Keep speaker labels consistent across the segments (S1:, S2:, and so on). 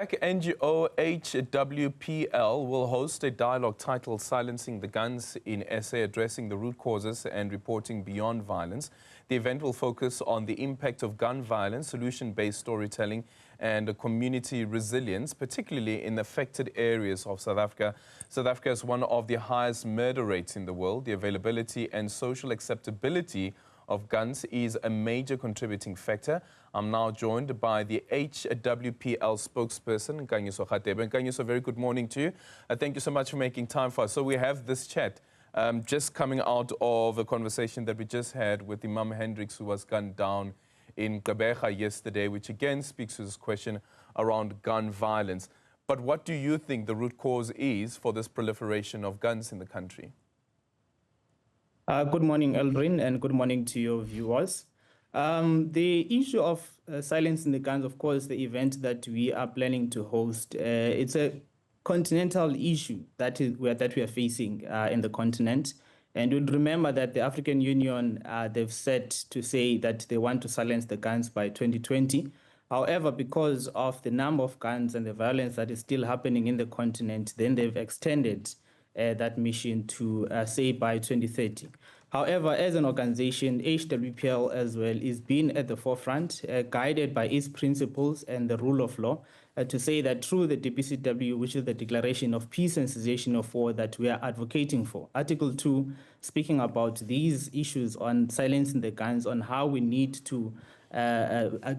S1: NGO HWPL will host a dialogue titled Silencing the Guns in SA, addressing the root causes and reporting beyond violence. The event will focus on the impact of gun violence, solution-based storytelling and community resilience, particularly in affected areas of South Africa. South Africa is one of the highest murder rates in the world. The availability and social acceptability of guns is a major contributing factor. I'm now joined by the HWPL spokesperson, Nkanyiso Radebe. Nkanyiso, very good morning to you. Thank you so much for making time for us. So we have this chat just coming out of a conversation that we just had with Imam Hendricks, who was gunned down in Gqeberha yesterday, which again speaks to this question around gun violence. But what do you think the root cause is for this proliferation of guns in the country?
S2: Good morning, Aldrin, and good morning to your viewers. The issue of silencing the guns, of course, the event that we are planning to host, it's a continental issue that we are facing in the continent. And you'll remember that the African Union, they've set to say that they want to silence the guns by 2020. However, because of the number of guns and the violence that is still happening in the continent, then they've extended that mission to say by 2030. However, as an organization, HWPL as well is being at the forefront, guided by its principles and the rule of law, to say that through the DPCW, which is the Declaration of Peace and Cessation of War that we are advocating for. Article 2, speaking about these issues on silencing the guns, on how we need to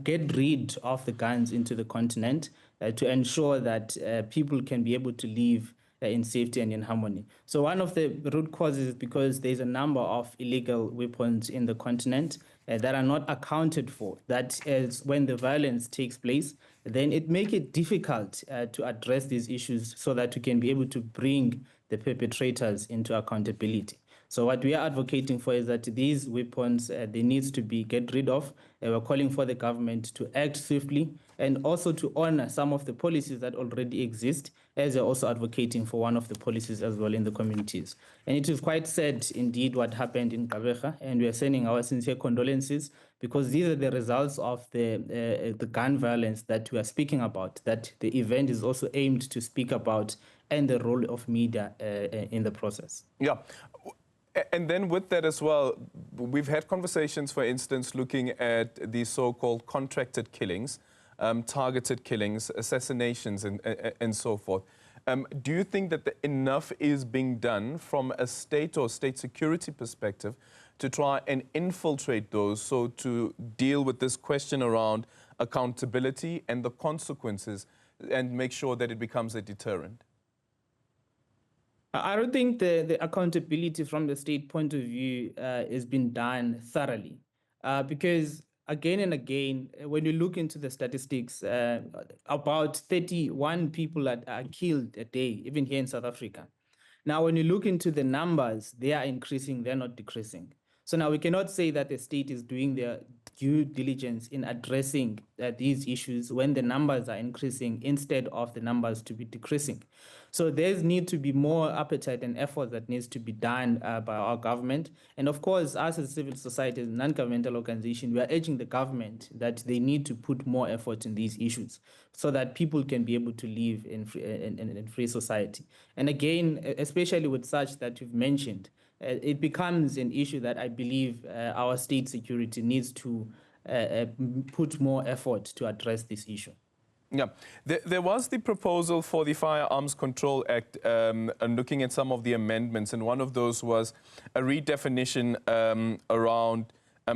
S2: get rid of the guns into the continent to ensure that people can be able to live in safety and in harmony. So one of the root causes is because there's a number of illegal weapons in the continent that are not accounted for. That is, when the violence takes place, then it makes it difficult to address these issues so that we can be able to bring the perpetrators into accountability. So what we are advocating for is that these weapons, they need to be get rid of. We're calling for the government to act swiftly and also to honor some of the policies that already exist, as they're also advocating for one of the policies as well in the communities. And it is quite sad indeed what happened in Gqeberha, and we are sending our sincere condolences because these are the results of the gun violence that we are speaking about, that the event is also aimed to speak about, and the role of media in the process.
S1: Yeah. And then with that as well, we've had conversations, for instance, looking at the so-called contracted killings, targeted killings, assassinations, and so forth. Do you think that enough is being done from a state or state security perspective to try and infiltrate those, so to deal with this question around accountability and the consequences and make sure that it becomes a deterrent?
S2: I don't think the accountability from the state point of view has been done thoroughly because again and again, when you look into the statistics, about 31 people are killed a day, even here in South Africa. Now, when you look into the numbers, they are increasing, they're not decreasing. So now we cannot say that the state is doing their due diligence in addressing these issues when the numbers are increasing instead of the numbers to be decreasing. So there's need to be more appetite and effort that needs to be done by our government. And of course, us as civil society, as a non-governmental organization, we are urging the government that they need to put more effort in these issues so that people can be able to live in free society. And again, especially with such that you've mentioned, it becomes an issue that I believe our state security needs to put more effort to address this issue.
S1: Yeah, there was the proposal for the Firearms Control Act and looking at some of the amendments, and one of those was a redefinition around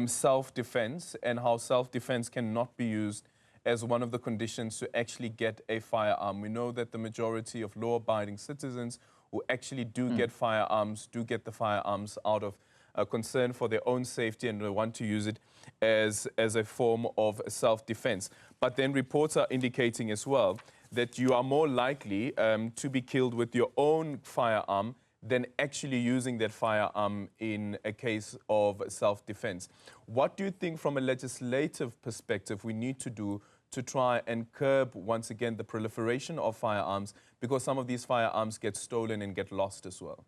S1: self-defense and how self-defense cannot be used as one of the conditions to actually get a firearm. We know that the majority of law-abiding citizens who actually do get firearms do get the firearms out of concern for their own safety, and they want to use it as a form of self-defense. But then reports are indicating as well that you are more likely to be killed with your own firearm than actually using that firearm in a case of self-defense. What do you think from a legislative perspective we need to do to try and curb, once again, the proliferation of firearms, because some of these firearms get stolen and get lost as well?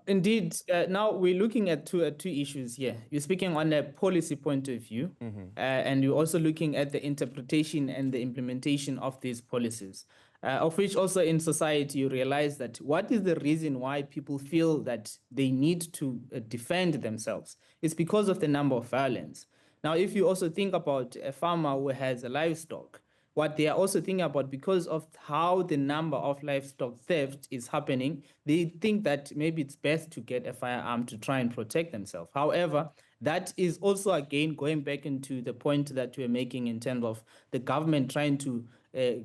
S2: Indeed, now we're looking at two issues here. You're speaking on a policy point of view, and you're also looking at the interpretation and the implementation of these policies, of which also in society you realize that what is the reason why people feel that they need to defend themselves? It's because of the number of violence. Now, if you also think about a farmer who has a livestock, what they are also thinking about, because of how the number of livestock theft is happening, they think that maybe it's best to get a firearm to try and protect themselves. However, that is also again going back into the point that we're making in terms of the government trying to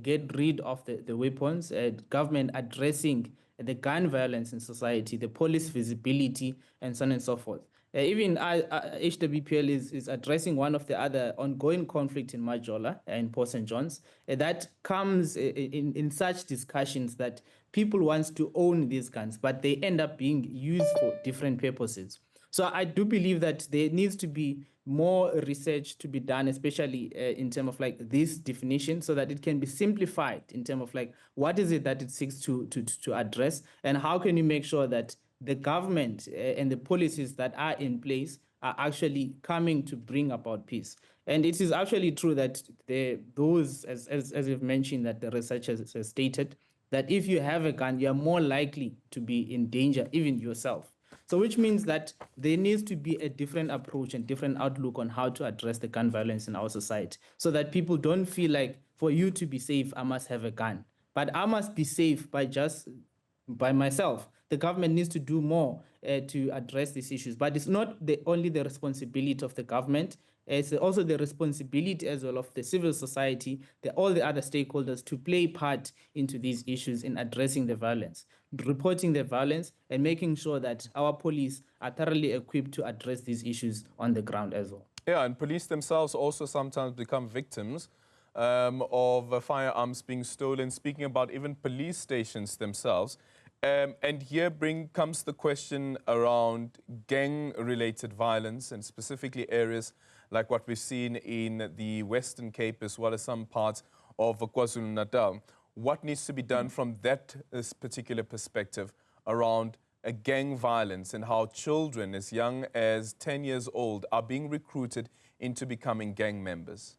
S2: get rid of the weapons, government addressing the gun violence in society, the police visibility, and so on and so forth. Even HWPL is addressing one of the other ongoing conflict in Majola and Port St. John's. That comes in such discussions that people want to own these guns, but they end up being used for different purposes. So I do believe that there needs to be more research to be done, especially in terms of like this definition, so that it can be simplified in terms of like what is it that it seeks to address, and how can you make sure that the government and the policies that are in place are actually coming to bring about peace. And it is actually true that those, as you've mentioned, that the researchers has stated, that if you have a gun, you are more likely to be in danger, even yourself. So which means that there needs to be a different approach and different outlook on how to address the gun violence in our society, so that people don't feel like for you to be safe, I must have a gun. But I must be safe by myself. The government needs to do more to address these issues. But it's not only the responsibility of the government, it's also the responsibility as well of the civil society, all the other stakeholders to play part into these issues in addressing the violence, reporting the violence, and making sure that our police are thoroughly equipped to address these issues on the ground as well.
S1: Yeah, and police themselves also sometimes become victims of firearms being stolen, speaking about even police stations themselves. And here comes the question around gang-related violence, and specifically areas like what we've seen in the Western Cape as well as some parts of KwaZulu-Natal. What needs to be done from this particular perspective around gang violence, and how children as young as 10 years old are being recruited into becoming gang members?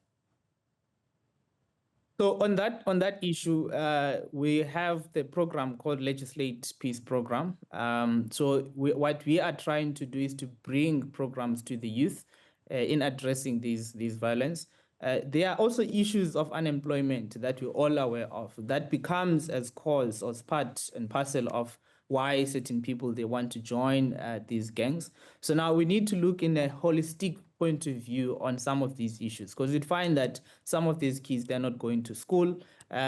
S2: So on that issue, we have the program called Legislate Peace Program. What we are trying to do is to bring programs to the youth in addressing these violence. There are also issues of unemployment that we're all aware of that becomes as cause or as part and parcel of why certain people they want to join these gangs. So now we need to look in a holistic point of view on some of these issues, because you'd find that some of these kids, they're not going to school.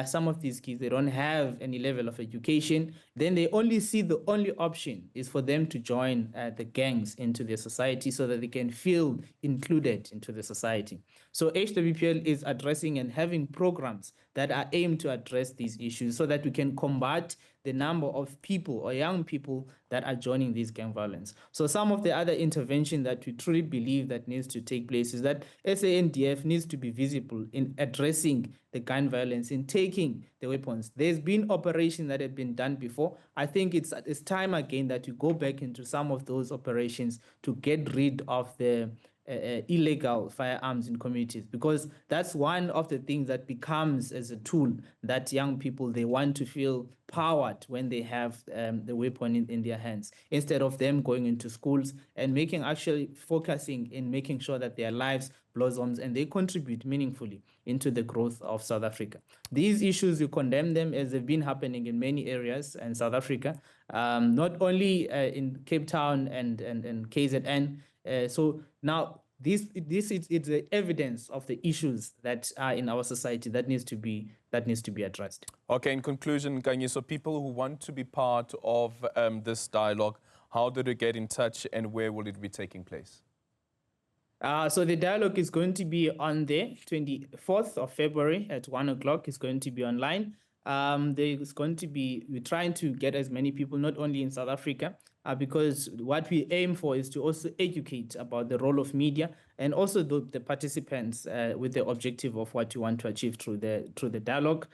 S2: Some of these kids, they don't have any level of education. Then they only see the only option is for them to join the gangs into their society so that they can feel included into the society. So HWPL is addressing and having programs that are aimed to address these issues so that we can combat the number of people or young people that are joining these gang violence. So some of the other intervention that we truly believe that needs to take place is that SANDF needs to be visible in addressing the gun violence, in taking the weapons. There's been operation that had been done before. I think it's time again that we go back into some of those operations to get rid of the illegal firearms in communities, because that's one of the things that becomes as a tool that young people, they want to feel powered when they have the weapon in their hands, instead of them going into schools and focusing in making sure that their lives blossoms and they contribute meaningfully into the growth of South Africa. These issues, you condemn them as they've been happening in many areas in South Africa, not only in Cape Town and KZN. So now this is the evidence of the issues that are in our society that needs to be addressed.
S1: Okay, in conclusion, Nkanyiso, people who want to be part of this dialogue, how do they get in touch and where will it be taking place?
S2: So the dialogue is going to be on the 24th of February at 1 o'clock. It's going to be online. We're trying to get as many people, not only in South Africa, because what we aim for is to also educate about the role of media, and also the participants with the objective of what you want to achieve through the dialogue.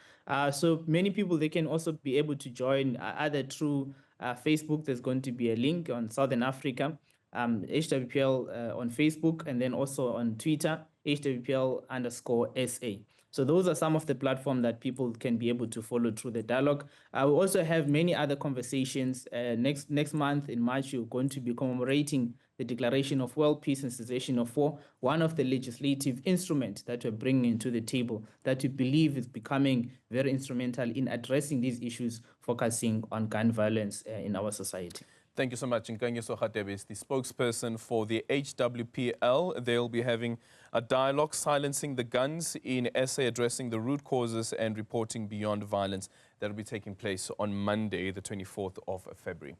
S2: So many people, they can also be able to join either through Facebook, there's going to be a link on Southern Africa, HWPL on Facebook, and then also on Twitter, HWPL_SA. So those are some of the platforms that people can be able to follow through the dialogue. We also have many other conversations. Next month in March, we're going to be commemorating the Declaration of World Peace and Cessation of War, one of the legislative instruments that we're bringing to the table that we believe is becoming very instrumental in addressing these issues, focusing on gun violence in our society.
S1: Thank you so much. Nkanyiso Radebe is the spokesperson for the HWPL. They'll be having a dialogue, Silencing the Guns in SA, addressing the root causes and reporting beyond violence. That will be taking place on Monday, the 24th of February.